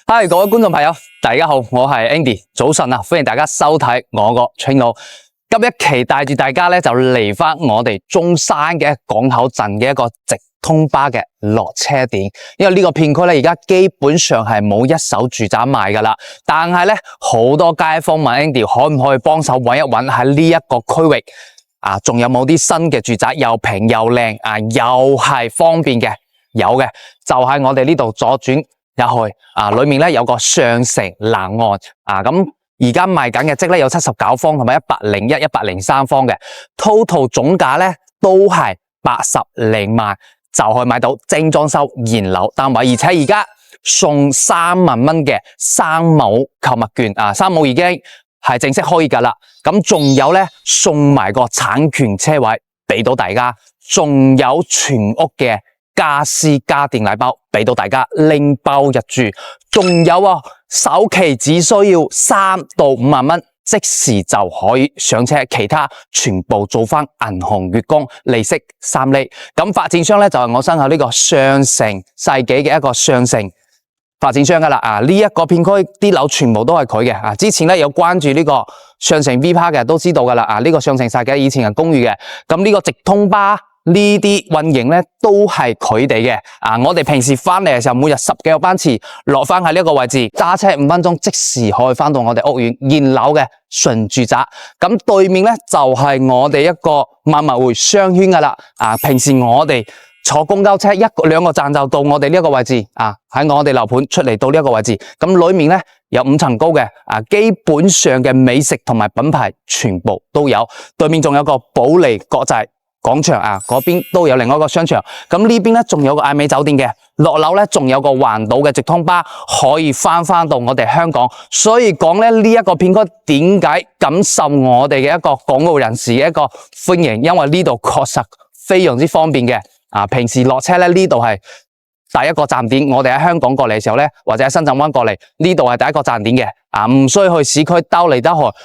Hi， 各位觀眾朋友，大家好，我係 Andy， 早晨啊，歡迎大家收睇我個 channel。今一期帶住大家咧就嚟翻我哋中山嘅港口鎮嘅一個直通巴嘅落車點，因為呢個片區咧而家基本上係冇一手住宅賣噶啦，但係咧好多街坊問 Andy 可唔可以幫手揾一揾喺呢一個區域啊，仲有冇啲新嘅住宅又平又靚啊，又係方便嘅？有嘅，就喺我哋呢度左轉入去啊，裏面咧有個上城南岸啊，咁而家賣緊嘅積咧有79方同埋101、103方嘅 ，total 總價咧都係80零萬，就可以買到精裝修現樓單位，而且而家送3萬蚊嘅3畝購物券啊，3畝已經係正式開噶啦，咁仲有咧送埋個產權車位俾到大家，仲有全屋嘅家私家電禮包俾到大家拎包入住，仲有啊，首期只需要3到5萬蚊，即時就可以上車，其他全部做翻銀行月供，利息3厘。咁發展商咧就係我身後呢個上城世紀嘅一個上城發展商噶啦，啊呢一個片區啲樓全部都係佢嘅，啊之前咧有關注呢個上城 V Park 嘅都知道噶啦，啊呢個上城世紀以前係公寓嘅，咁呢個直通巴呢啲運營咧都係佢哋嘅，啊我哋平時翻嚟嘅時候，每日10幾個班次落翻喺呢一個位置，揸車5分鐘即時可以翻到我哋屋苑現樓嘅純住宅。咁對面咧就係我哋一個萬物匯商圈噶啦，啊平時我哋坐公交車2個站就到我哋呢一個位置，啊喺我哋樓盤出嚟到呢一個位置，咁裏面咧有5層高嘅，啊基本上嘅美食同埋品牌全部都有，對面仲有個保利國際廣場啊，嗰邊都有另外一個商場，咁呢邊咧仲有個艾美酒店嘅，落樓咧仲有個環島嘅直通巴可以翻到我哋香港，所以講咧呢一個片區點解咁受我哋嘅一個港澳人士嘅一個歡迎，因為呢度確實非常之方便嘅，啊平時落車咧呢度係第一個站點，我哋喺香港過嚟嘅時候咧，或者喺深圳灣過嚟呢度係第一個站點嘅，啊唔需要去市區兜嚟兜去，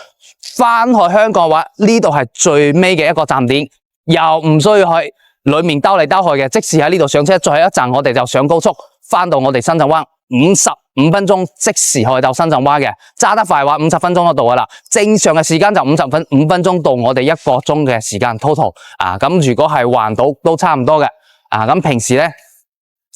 翻去香港嘅話呢度係最尾嘅一個站點。又唔需要去裏面兜嚟兜去嘅，即使喺呢度上車，最後一站我哋就上高速翻到我哋深圳灣，55分鐘即時可以到深圳灣嘅，揸得快話50分鐘就到噶啦，正常嘅時間就5分鐘到我哋1個鐘嘅時間 total 啊，咁如果係環島都差唔多嘅，啊咁平時咧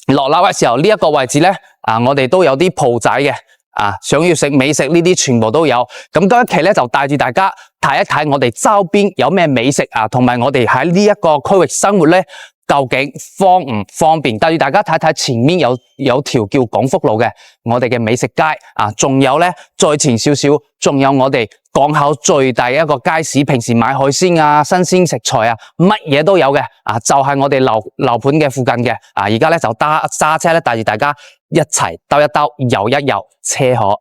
落樓嘅時候呢一個位置咧，啊我哋都有啲鋪仔嘅。啊，想要食美食呢啲全部都有，咁今一期咧就帶住大家睇一睇我哋周邊有咩美食啊，同埋我哋喺呢一個區域生活咧，究竟方唔方便？帶住大家睇睇前面有條叫廣福路嘅我哋嘅美食街啊，仲有咧再前少少，仲有我哋港口最大嘅一個街市，平時買海鮮啊、新鮮食材啊，乜嘢都有嘅啊，就係我哋樓盤嘅附近嘅啊，而家咧就揸車咧帶住大家一齊兜一兜，遊一遊車河。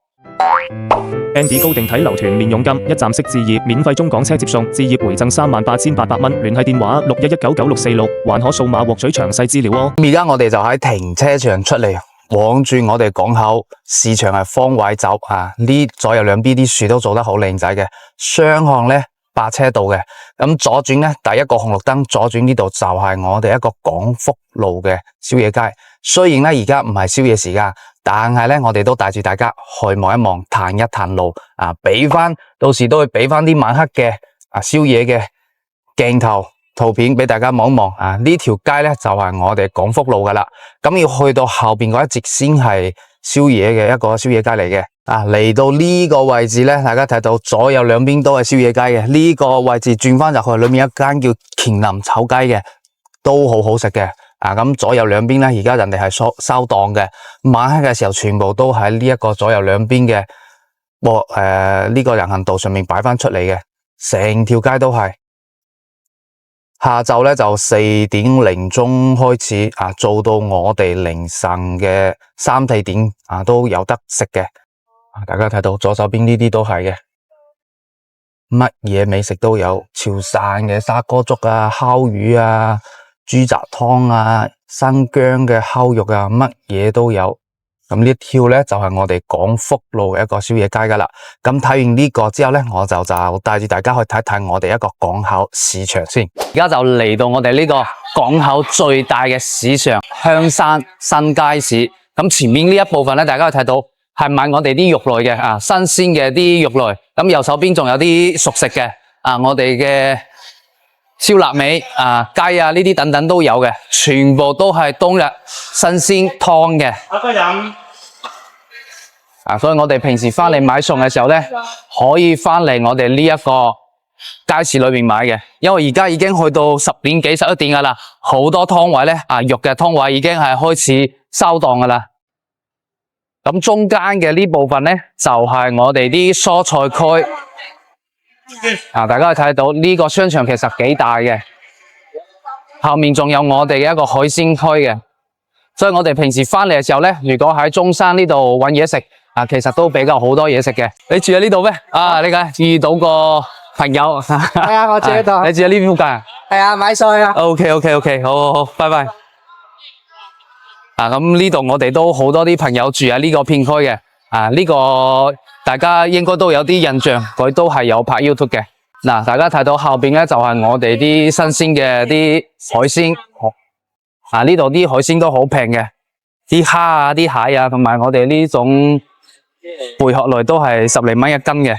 Andy 高定睇樓團免佣金，一站式置業，免費中港車接送，置業回贈38,800蚊，聯繫電話61199646，還可數碼獲取詳細資料哦。而家我哋就喺停車場出嚟，往住我哋港口市場係方位走啊！呢左右兩邊啲樹都做得好靚仔嘅，雙向咧8車道嘅，咁左轉咧第一個紅綠燈左轉呢度就係我哋一個廣福路嘅宵夜街。雖然咧而家唔係宵夜時間，但係咧我哋都帶住大家去望一望、探一探路啊！到時都會俾翻啲晚黑嘅宵夜嘅鏡頭圖片俾大家望一望啊！呢條街咧就係我哋廣福路噶啦，咁要去到後邊嗰一節先係宵夜嘅一個宵夜街嚟嘅啊！嚟到呢個位置咧，大家睇到左右兩邊都係宵夜街嘅，呢個位置轉翻入去，裏面一間叫乾林炒雞嘅，都好好食嘅。啊，咁左右兩邊咧，而家人哋係收檔嘅，晚黑嘅時候全部都喺呢一個左右兩邊嘅，呢個人行道上面擺翻出嚟嘅，成條街都係。下晝咧就4點零鐘開始啊，做到我哋凌晨嘅3、4點啊都有得食嘅。大家睇到左手邊呢啲都係嘅，乜嘢美食都有，潮汕嘅砂鍋粥啊、烤魚啊、豬雜湯啊、新疆嘅烤肉啊，乜嘢都有。咁呢條咧就係我哋廣福路嘅一個宵夜街噶啦。咁睇完呢個之後咧，我就帶住大家去睇睇我哋一個港口市場先。而家就嚟到我哋呢個港口最大嘅市場香山新街市。咁前面呢一部分咧，大家可以睇到係買我哋啲肉類嘅啊，新鮮嘅啲肉類。咁右手邊仲有啲熟食嘅啊，我哋嘅燒臘味啊、雞啊呢啲等等都有嘅，全部都係當日新鮮劏嘅。阿哥飲啊，所以我哋平時翻嚟買餸嘅時候咧，可以翻嚟我哋呢一個街市裏面買嘅，因為而家已經去到10點幾11點噶啦，好多湯位咧啊，肉嘅湯位已經係開始收檔噶啦。咁中間嘅呢部分咧，就係我哋啲蔬菜區。啊，大家可以睇到呢個商場其實幾大嘅，後面仲有我哋嘅一個海鮮區嘅，所以我哋平時翻嚟嘅時候咧，如果喺中山呢度搵嘢食啊，其實都比較好多嘢食嘅。你住喺呢度咩？啊，你睇遇到個朋友，係啊，我住喺度。你住喺呢邊附近啊？係啊，買菜啊。OK，好，拜拜。啊，咁呢度我哋都好多啲朋友住喺呢個片區嘅，啊呢個大家應該都有啲印象，佢都係有拍 YouTube 嘅。嗱，大家睇到後邊咧就係我哋啲新鮮嘅啲海鮮，啊呢度啲海鮮都好平嘅，啲蝦啊、啲蟹啊，同埋我哋呢種貝殼類都係10零蚊一斤嘅。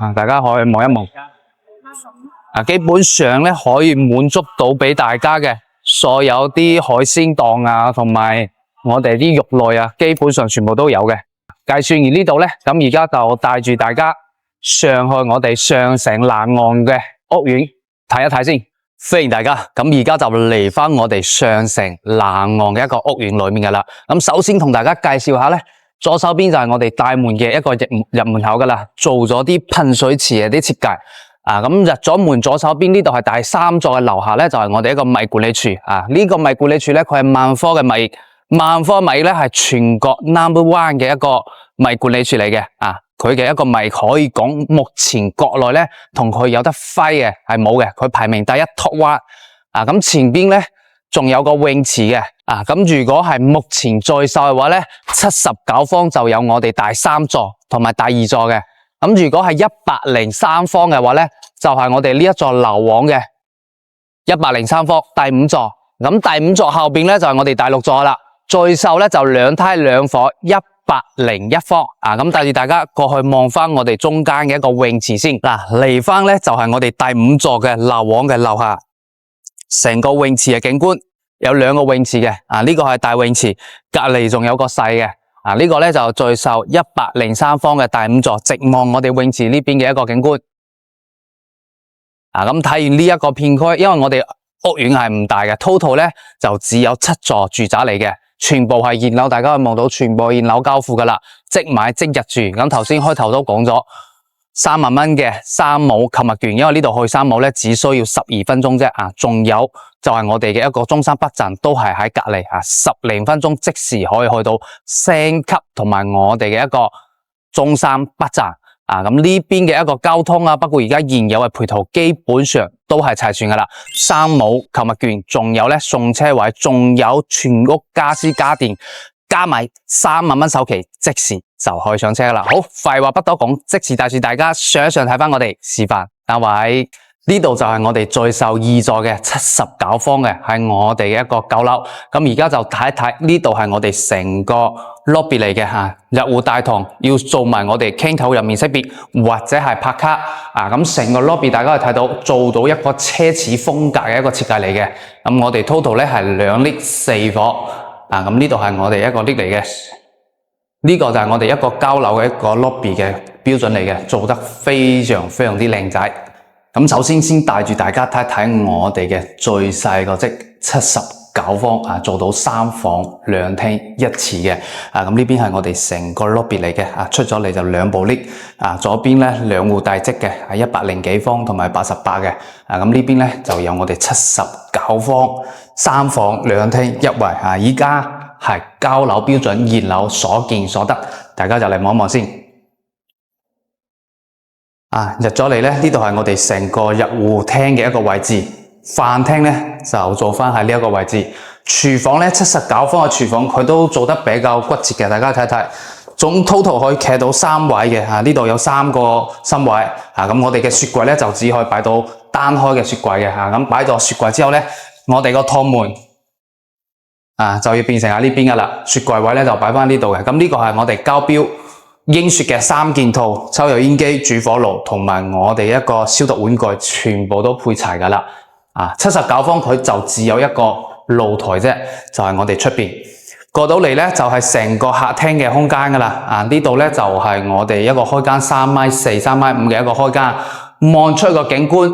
啊，大家可以望一望。啊，基本上咧可以滿足到俾大家嘅。所有啲海鮮檔啊，同埋我哋啲肉類啊，基本上全部都有嘅。計算完呢度咧，咁而家就帶住大家上去我哋上城南岸嘅屋苑睇一睇先。歡迎大家，咁而家就嚟翻我哋上城南岸嘅一個屋苑裏面噶啦。咁首先同大家介紹下咧，左手邊就係我哋大門嘅一個入門口噶啦，做咗啲噴水池嘅啲設計。啊，咁入咗門左手邊呢度係第3座嘅樓下咧，就係我哋一個米管理處啊。呢個米管理處咧，佢係萬科嘅米，萬科米咧係全國 No.1 嘅一個米管理處嚟嘅啊。佢嘅一個米可以講目前國內咧同佢有得揮嘅係冇嘅，佢排名第1 Top 1啊。咁前邊咧仲有個泳池嘅啊。咁如果係目前在售嘅話咧，79方就有我哋第3座同埋第2座嘅。咁如果係103方嘅話咧，就係我哋呢一座樓王嘅103方第5座。咁第5座後邊咧就係我哋第6座啦。在售咧就2梯2房101方啊。咁帶住大家過去望翻我哋中間嘅一個泳池先。嗱，嚟翻咧就係我哋第5座嘅樓王嘅樓下，成個泳池嘅景觀有2個泳池嘅啊。呢個係大泳池，隔籬仲有個細嘅。啊，呢個咧就在售103方嘅第5座，直望我哋泳池呢邊嘅一個景觀。啊，咁睇完呢一個片區，因為我哋屋苑係唔大嘅 ，total 咧就只有7座住宅嚟嘅，全部係現樓，大家可以望到全部現樓交付噶啦，即買即日住。咁頭先開頭都講咗3萬蚊嘅三冇購物券，因為呢度去三冇咧只需要12分鐘啫。啊，仲有就係我哋嘅一個中山北站，都係喺隔籬啊，10零分鐘即時可以去到星級同埋我哋嘅一個中山北站。啊，咁呢邊嘅一個交通啊，包括而家現有嘅配套，基本上都係齊全噶啦。三冇購物券，仲有咧送車位，仲有全屋家私家電，加埋3萬蚊首期，即時就可以上車啦。好，廢話不多講，即時帶住大家上一上睇翻我哋示範單位。呢度就係我哋在售2座嘅79方嘅，係我哋嘅一個舊樓。咁而家就睇一睇呢度係我哋成個 lobby 嚟嘅吓，入戶大堂要做埋我哋傾頭入面識別或者係拍卡啊。咁成個 lobby 大家可以睇到做到一個奢侈風格嘅一個設計嚟嘅。咁我哋 total 咧係2 lift 4房啊。咁呢度係我哋一個 lift 嚟嘅，呢個就係我哋一個交樓嘅一個 lobby 嘅標準嚟嘅，做得非常非常之靚仔。咁首先先帶住大家睇睇我哋嘅最細個即79方啊，做到3房2廳1廁嘅啊。咁呢邊係我哋成個 lobby 嚟嘅啊，出咗嚟就2部 lift 啊，左邊咧2戶大積嘅係100幾方同埋88嘅啊。咁呢邊咧就有我哋79方3房2廳1衛啊。依家係交樓標準現樓所見所得，大家就嚟望一望先。啊，入咗嚟咧，呢度係我哋成個入戶廳嘅一個位置，飯廳咧就做翻喺呢一個位置，廚房咧79方嘅廚房佢都做得比較骨折嘅，大家睇睇，總 total 可以企到3位嘅吓，呢度有3個身位啊。咁我哋嘅雪櫃咧就只可以擺到單開嘅雪櫃嘅吓，咁擺咗雪櫃之後咧，我哋個趟門就要變成喺呢邊噶啦。雪櫃位咧就擺翻呢度嘅。咁呢個係我哋交標英雪嘅3件套，抽油煙機、煮火爐同埋我哋一個消毒碗具，全部都配齊噶啦。79方佢就只有一個露台啫，就係我哋出邊過到嚟咧，就係成個客廳嘅空間噶啦。呢度咧就係我哋一個開間3.4米、3.5米嘅一個開間，望出個景觀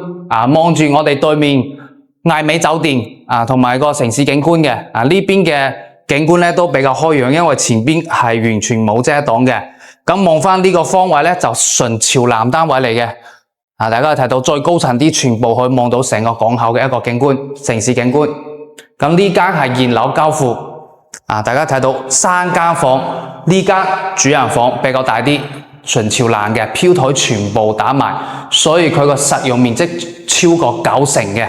望住我哋對面艾美酒店同埋個城市景觀嘅。呢邊嘅景觀咧都比較開揚，因為前邊係完全冇遮擋嘅。咁望翻呢個方位咧就純朝南單位嚟嘅。大家睇到再高層啲，全部可以望到成個港口嘅一個景觀，城市景觀。咁呢間係現樓交付。大家睇到3間房，呢間主人房比較大啲，純朝南嘅，飄台全部打埋，所以佢個實用面積超過90%嘅。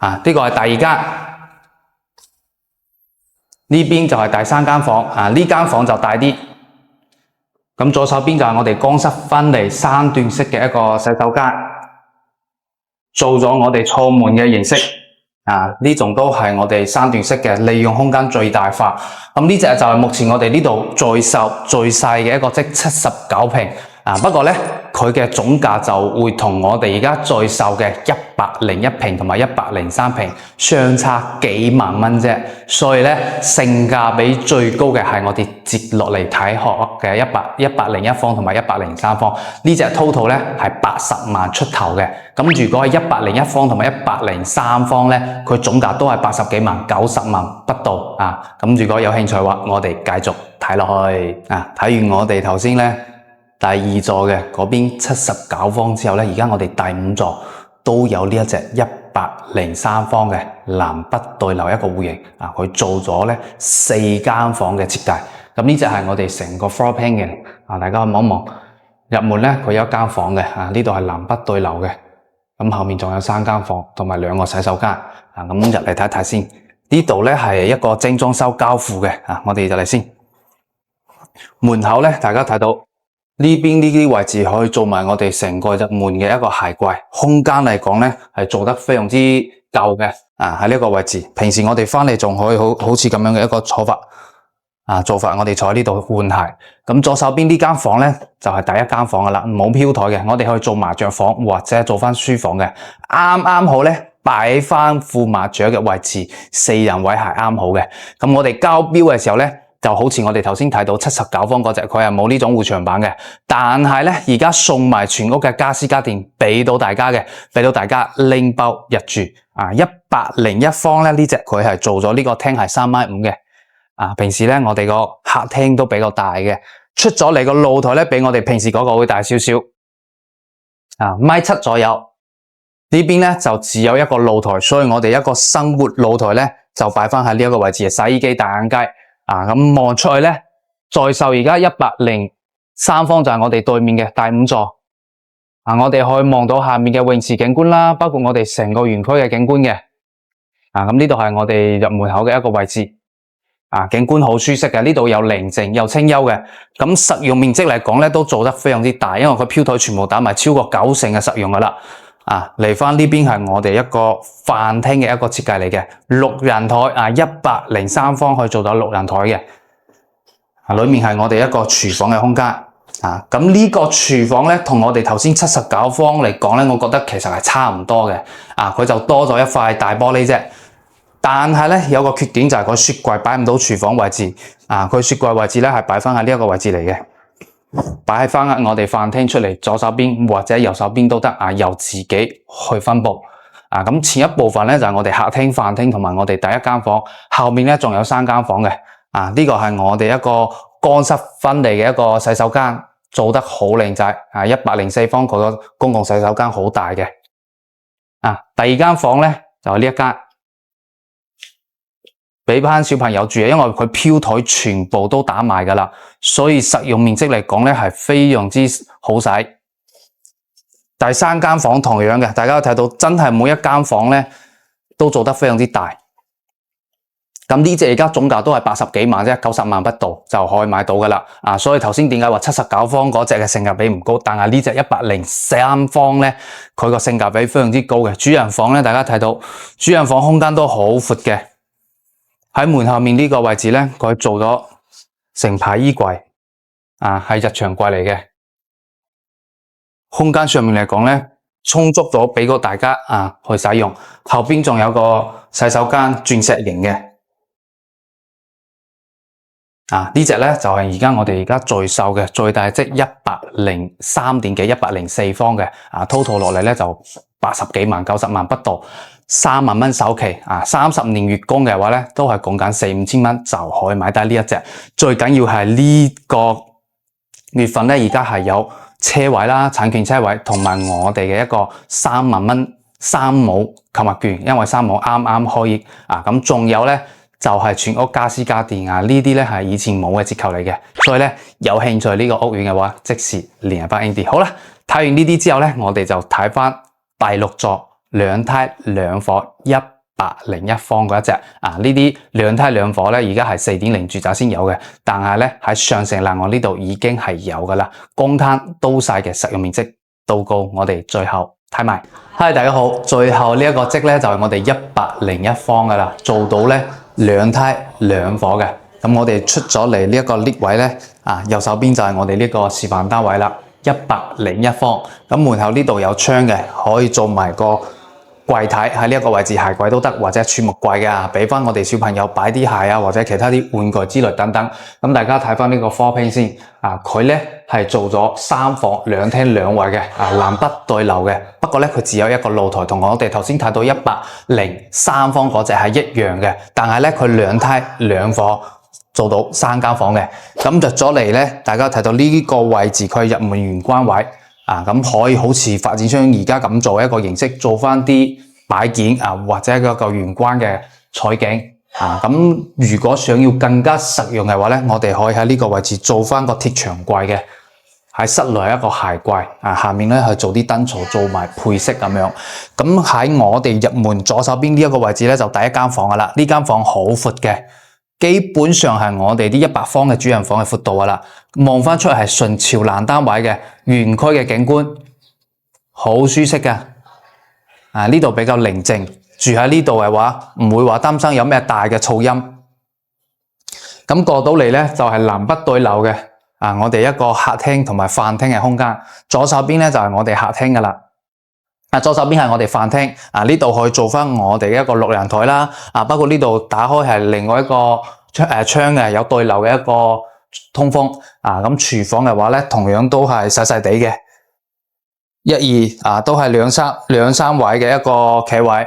呢個係第2間，呢邊就係第3間房。呢間房就大啲。咁左手邊就係我哋乾濕分離3段式嘅一個洗手間，做咗我哋錯門嘅形式。呢種都係我哋3段式嘅，利用空間最大化。咁呢隻就係目前我哋呢度最瘦最細嘅一個，即79平。不過呢，佢嘅總價就會同我哋而家最瘦嘅101平同埋103平相差幾萬蚊啫。所以呢，性價比最高嘅係我哋接落嚟睇學嘅101方同埋103方。呢隻 total 呢係80萬出頭嘅。咁如果係101方同埋103方呢，佢總價都係80幾萬、90萬不到。咁如果有興趣嘅話，我哋繼續睇落去。睇完我哋頭先呢第2座嘅嗰邊79方之後呢，而家我哋第5座都有呢一隻103方嘅南北對流一個戶型。佢做咗呢4間房嘅設計。咁呢隻係我哋成個 floor plan 嘅。大家望一望入門呢，佢有一間房嘅。呢度係南北對流嘅。咁後面仲有3間房同埋2個洗手間。咁入嚟睇睇先。呢度呢係一個精裝修交付嘅。我哋入嚟先。門口呢，大家睇到。呢邊呢啲位置可以做埋我哋成個入門嘅一個鞋櫃，空間嚟講呢係做得非常之夠嘅。喺呢個位置，平時我哋翻嚟仲可以好似咁樣嘅一個做法，我哋坐喺呢度換鞋。咁左手邊呢間房呢，就係第1間房噶啦，冇飄台嘅，我哋可以做麻雀房或者做翻書房嘅，啱啱好呢擺翻副麻雀嘅位置，4人位係啱好嘅。咁我哋交標嘅時候呢，就好似我哋頭先睇到79方嗰隻，佢係冇呢種護牆板嘅，但係呢，而家送埋全屋嘅家私家電俾到大家嘅，俾到大家拎包入住。101方呢，呢隻佢係做咗呢個廳係3.5米嘅。平時呢，我哋個客廳都比較大嘅，出咗嚟個露台呢，比我哋平時嗰個會大少少，1.7米左右。呢邊呢，就只有一個露台，所以我哋一個生活露台呢，就擺翻喺呢一個位置，洗衣機、大眼雞。咁望出去呢，在售而家103方就係我哋對面嘅第5座。我哋可以望到下面嘅泳池景觀啦，包括我哋成個園區嘅景觀嘅。咁呢度係我哋入門口嘅一個位置。景觀好舒適嘅，呢度又寧靜又清幽嘅。咁實用面積嚟講呢，都做得非常之大，因為佢飄台全部打埋超過90%嘅實用噶啦。嚟翻呢邊係我哋一個飯廳嘅一個設計嚟嘅，6人台103方可以做到6人台嘅。裏面係我哋一個廚房嘅空間。咁呢個廚房呢，同我哋頭先79方嚟講呢，我覺得其實係差唔多嘅。佢就多咗一塊大玻璃啫。但係呢，有個缺點就係個雪櫃擺唔到廚房位置。佢雪櫃位置呢係擺翻喺呢一個位置嚟嘅。擺翻我哋飯廳出嚟，左手邊或者右手邊都得，由自己去分佈。咁前一部分呢，就係我哋客廳、飯廳同埋我哋第1間房，後面呢，仲有3間房嘅。呢個係我哋一個乾濕分離嘅一個洗手間，做得好靚仔。104方，佢個公共洗手間好大嘅。第2間房呢，就係呢一間。俾班小朋友住，因為佢飄台全部都打埋噶啦，所以實用面積嚟講咧係非常之好使。第3間房同樣嘅，大家睇到真係每一間房咧都做得非常之大。咁呢隻而家總價都係80幾萬啫，90萬不到就可以買到噶啦。所以頭先點解話79方嗰隻嘅性價比唔高，但係呢隻103方咧，佢個性價比非常之高嘅。主人房咧，大家睇到主人房空間都好闊嘅。喺門後面呢個位置咧，佢做咗成排衣櫃，係日常櫃嚟嘅。空間上面嚟講咧，充足咗俾個大家去使用。後邊仲有個洗手間，鑽石型嘅。呢隻咧就係而家我哋而家最瘦嘅，最大即103點幾104方嘅，total 落嚟咧就80幾萬90萬不到，3萬蚊首期，30年月供嘅話咧都係講緊4、5千蚊就可以買低呢一隻。最緊要係呢個月份咧，而家係有車位啦，產權車位同埋我哋嘅一個3萬蚊3冇購物券，因為3冇啱啱開業咁仲有咧。就係全屋家私家電呢啲咧係以前冇嘅折扣嚟嘅，所以咧有興趣呢個屋苑嘅話，即時聯繫翻 Andy。好啦，睇完呢啲之後咧，我哋就睇翻第6座2胎2房101方嗰一隻呢啲2胎2房咧，而家係4.0住宅先有嘅，但係咧喺上城南岸呢度已經係有噶啦，公攤都晒嘅實用面積都高，我哋最後睇埋。Hi 大家好，最後呢一個積咧就係我哋101方噶啦，做到咧。2胎2房嘅，咁我哋出咗嚟呢一個 lift 位咧，右手邊就係我哋呢個示範單位啦，101方。咁門口呢度有窗嘅，可以做埋個櫃體喺呢一個位置，鞋櫃都得，或者儲物櫃嘅，俾翻我哋小朋友擺啲鞋或者其他啲玩具之類等等。咁大家睇翻呢個 floor plan 先，佢咧係做咗3房2廳2衛嘅，南北對流嘅。不過咧佢只有一個露台，同我哋頭先睇到103方嗰隻係一樣嘅，但係咧佢2胎2房做到3間房嘅。咁入咗嚟咧，大家睇到呢個位置佢入門玄關位。咁可以好似發展商而家咁做一個形式，做翻啲擺件或者一個玄關嘅彩景咁如果想要更加實用嘅話咧，我哋可以喺呢個位置做翻個鐵牆櫃嘅，喺室內一個鞋櫃下面咧去做啲燈槽，做埋配飾咁樣。咁喺我哋入門左手邊呢一個位置咧，就第一間房噶啦。呢間房好闊嘅，基本上係我哋啲100方嘅主人房嘅闊度噶啦。望翻出嚟係純朝南單位嘅園區嘅景觀，好舒適嘅。呢度比較寧靜，住喺呢度嘅話唔會話擔心有咩大嘅噪音。咁過到嚟咧就係南北對流嘅我哋一個客廳同埋飯廳嘅空間。左手邊咧就係我哋客廳噶啦。左手邊係我哋飯廳，呢度可以做翻我哋一個6人台啦。不過呢度打開係另外一個窗嘅，有對流嘅一個通風。咁廚房嘅話咧，同樣都係細細地嘅，1、2都係兩三位嘅一個企位。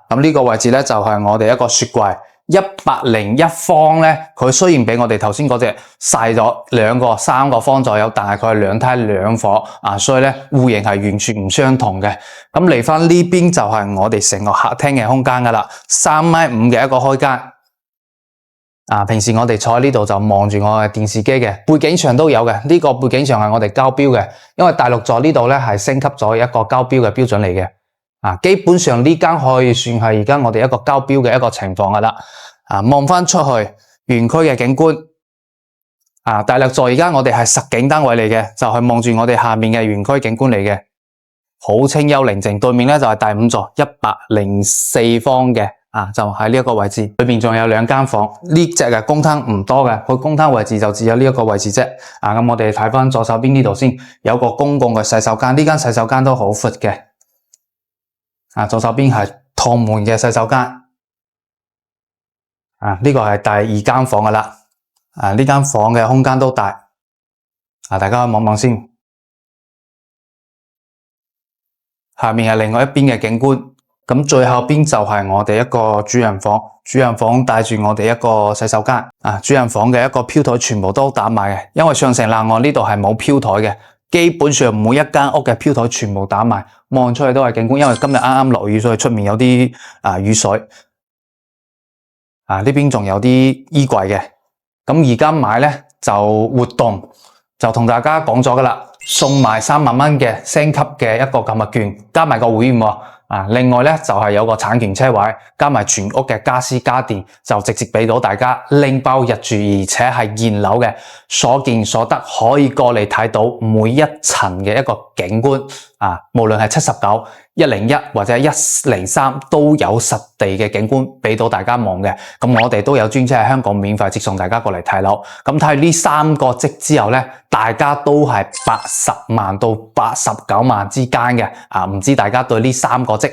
咁呢個位置咧就係我哋一個雪櫃。101方咧，佢雖然比我哋頭先嗰隻細咗3個方左右，但係佢係2胎2房所以咧戶型係完全唔相同嘅。咁嚟翻呢邊就係我哋成個客廳嘅空間噶啦，3.5米嘅一個開間。平時我哋坐喺呢度就望住我嘅電視機嘅，背景牆都有嘅。呢個背景牆係我哋交標嘅，因為第6座呢度咧係升級咗一個交標嘅標準嚟嘅。基本上呢間可以算係而家我哋一個交標嘅一個情況噶啦。望翻出去園區嘅景觀。第6座而家我哋係實景單位嚟嘅，就係望住我哋下面嘅園區景觀嚟嘅，好清幽寧靜。對面咧就係第5座104方嘅。就喺呢一個位置，裏面仲有2間房。呢隻嘅公攤唔多嘅，佢公攤位置就只有呢一個位置啫。咁我哋睇翻左手邊呢度先，有個公共嘅洗手間，呢間洗手間都好闊嘅。左手邊係趟門嘅洗手間。呢個係第2間房噶啦。呢間房嘅空間都大。大家望望先。下面係另外一邊嘅景觀。咁最後邊就係我哋一個主人房，主人房帶住我哋一個洗手間。主人房嘅一個飄台全部都打埋嘅，因為上城南岸呢度係冇飄台嘅，基本上每一間屋嘅飄台全部打埋，望出去都係景觀。因為今日啱啱落雨，所以出面有啲雨水。呢邊仲有啲衣櫃嘅。咁而家買咧就活動就同大家講咗噶啦，送埋3萬蚊嘅升級嘅一個購物券，加埋個會員喎。另外咧就係有個產權車位，加埋全屋嘅家私家電，就直接俾到大家拎包入住，而且係現樓嘅，所見所得可以過嚟睇到每一層嘅一個景觀。無論係79、101或者103都有實地嘅景觀俾到大家望嘅。咁我哋都有專車喺香港免費接送大家過嚟睇樓。咁睇完呢3個則之後咧，大家都係80萬到89萬之間嘅。唔知大家對呢3個則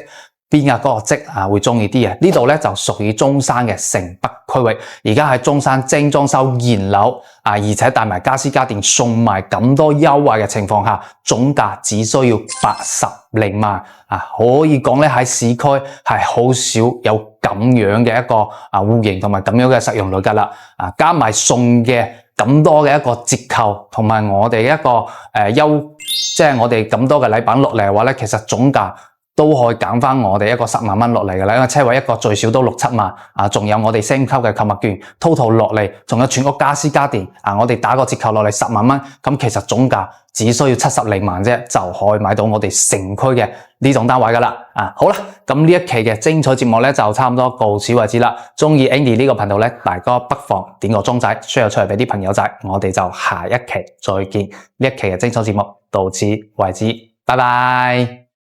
邊個則會中意啲嘅？呢度咧就屬於中山嘅城北區域，而家喺中山精裝修現樓而且帶埋家私家電送埋咁多優惠嘅情況下，總價只需要80萬可以講咧喺市區係好少有咁樣嘅一個戶型同埋咁樣嘅實用率噶啦，加埋送嘅咁多嘅一個折扣同埋我哋一個即係我哋咁多嘅禮品落嚟嘅話咧，其實總價都可以減翻我哋一個10萬蚊落嚟嘅啦，因為車位一個最少都6、7萬仲有我哋升級嘅購物券 ，total 落嚟，仲有全屋家私家電我哋打個折扣落嚟10萬蚊，咁其實總價只需要70零萬啫，就可以買到我哋城區嘅呢種單位噶啦。好啦，咁呢一期嘅精彩節目咧就差唔多到此為止啦。中意 Andy 呢個頻道咧，大家不妨點個鐘仔 share 出嚟俾啲朋友仔，我哋就下一期再見。呢一期嘅精彩節目到此為止，拜拜。